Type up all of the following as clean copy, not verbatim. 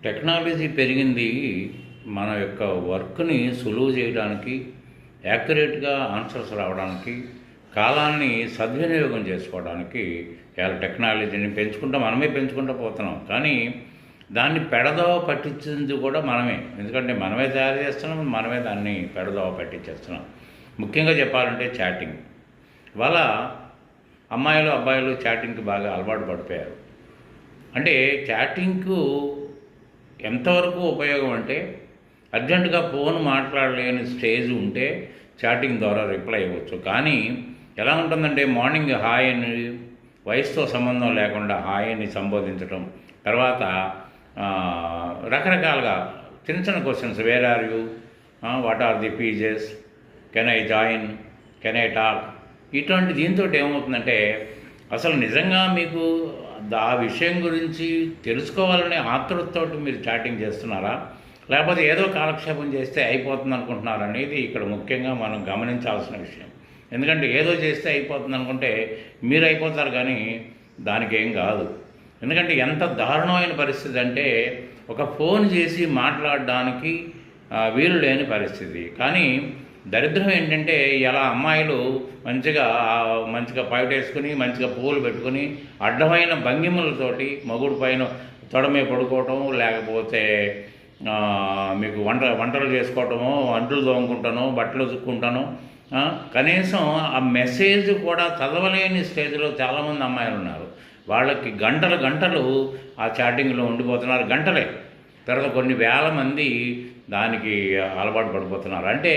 Technology పెరిగింది మన యొక్క వర్క్‌ని సులువు చేయడానికి, యాక్యురేట్‌గా ఆన్సర్స్ రావడానికి, కాలాన్ని సద్వినియోగం చేసుకోవడానికి ఇవాళ టెక్నాలజీని మనమే పెంచుకుంటూ పోతున్నాం. కానీ దాన్ని పెడదోవ పట్టించింది కూడా మనమే. ఎందుకంటే మనమే తయారు చేస్తున్నాం, మనమే దాన్ని పెడదోవ పట్టించేస్తున్నాం. ముఖ్యంగా చెప్పాలంటే చాటింగ్. ఇవాళ అమ్మాయిలు, అబ్బాయిలు చాటింగ్‌కి బాగా అలవాటు పడిపోయారు. అంటే చాటింగ్‌కు ఎంతవరకు ఉపయోగం అంటే అర్జెంటుగా ఫోన్ మాట్లాడలేని స్టేజ్ ఉంటే చాటింగ్ ద్వారా రిప్లై ఇవ్వచ్చు. కానీ ఎలా ఉంటుందంటే మార్నింగ్ హాయ్ అని వయసుతో సంబంధం లేకుండా హాయ్ అని సంబోధించడం, తర్వాత రకరకాలుగా చిన్న చిన్న questions, where are you, what are the fees, can I join, can I talk, ఇటువంటి దీంతో ఏమవుతుందంటే అసలు నిజంగా మీకు ఆ విషయం గురించి తెలుసుకోవాలనే ఆతృతతోటి మీరు చాటింగ్ చేస్తున్నారా, లేకపోతే ఏదో కాలక్షేపం చేస్తే అయిపోతుంది అనుకుంటున్నారా అనేది ఇక్కడ ముఖ్యంగా మనం గమనించాల్సిన విషయం. ఎందుకంటే ఏదో చేస్తే అయిపోతుంది అనుకుంటే మీరు అయిపోతారు, కానీ దానికి ఏం కాదు. ఎందుకంటే ఎంత దారుణమైన పరిస్థితి అంటే ఒక ఫోన్ చేసి మాట్లాడడానికి వీలు లేని పరిస్థితి. కానీ దరిద్రం ఏంటంటే ఇలా అమ్మాయిలు మంచిగా పైటేసుకుని మంచిగా పువ్వులు పెట్టుకుని అడ్డమైన భంగిమలతోటి మగుడు పైన తొడమే పడుకోవటం, లేకపోతే మీకు వంటలు చేసుకోవటమో, అంట్లు తోముకుంటానో, బట్టలు ఉతుక్కుంటానో, కనీసం ఆ మెసేజ్ కూడా చదవలేని స్టేజ్లో చాలామంది అమ్మాయిలు ఉన్నారు. వాళ్ళకి గంటలు ఆ చాటింగ్లో ఉండిపోతున్నారు, గంటలే. తర్వాత కొన్ని వేల మంది దానికి అలవాటు పడిపోతున్నారు. అంటే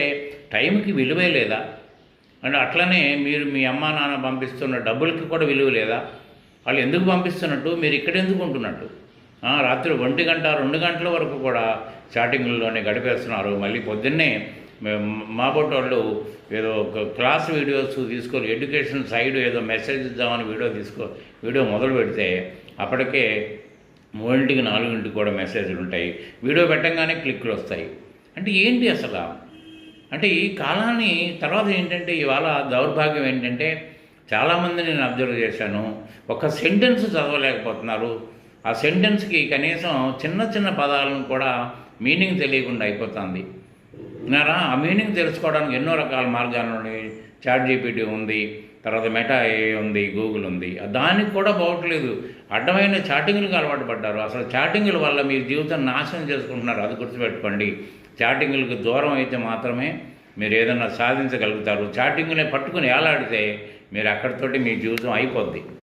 టైంకి విలువే లేదా? అంటే అట్లనే మీరు మీ అమ్మా నాన్న పంపిస్తున్న డబ్బులకి కూడా విలువ లేదా? వాళ్ళు ఎందుకు పంపిస్తున్నట్టు, మీరు ఇక్కడ ఎందుకు ఉంటున్నట్టు? రాత్రి 1 గంట 2 గంటల వరకు కూడా చాటింగ్లోనే గడిపేస్తున్నారు. మళ్ళీ పొద్దున్నే మా వాళ్ళు ఏదో ఒక క్లాస్ వీడియోస్ తీసుకొని ఎడ్యుకేషన్ సైడ్ ఏదో మెసేజ్ ఇద్దామని వీడియో మొదలు పెడితే అప్పటికే 3 4 కూడా మెసేజ్లు ఉంటాయి. వీడియో పెట్టంగానే క్లిక్లు వస్తాయి. అంటే ఏంటి అసలు? అంటే ఈ కాలాన్ని తర్వాత ఏంటంటే ఇవాళ దౌర్భాగ్యం ఏంటంటే చాలామంది నేను అబ్జర్వ్ చేశాను, ఒక సెంటెన్స్ చదవలేకపోతున్నారు. ఆ సెంటెన్స్కి కనీసం చిన్న పదాలను కూడా మీనింగ్ తెలియకుండా అయిపోతుంది. ఆ మీనింగ్ తెలుసుకోవడానికి ఎన్నో రకాల మార్గాలు ఉన్నాయి. చాట్ జీపీటీ ఉంది, తర్వాత మెటా ఏ ఉంది, గూగుల్ ఉంది. దానికి కూడా పోవట్లేదు. అడ్డమైన చాటింగ్లకు అలవాటు పడ్డారు. అసలు చాటింగ్ల వల్ల మీ జీవితాన్ని నాశనం చేసుకుంటున్నారు. అది గుర్తుపెట్టుకోండి. చాటింగ్లకు దూరం అయితే మాత్రమే మీరు ఏదన్నా సాధించగలుగుతారు. చాటింగ్ని పట్టుకుని ఏలాడితే మీరు అక్కడితోటి మీ జీవితం అయిపోద్ది.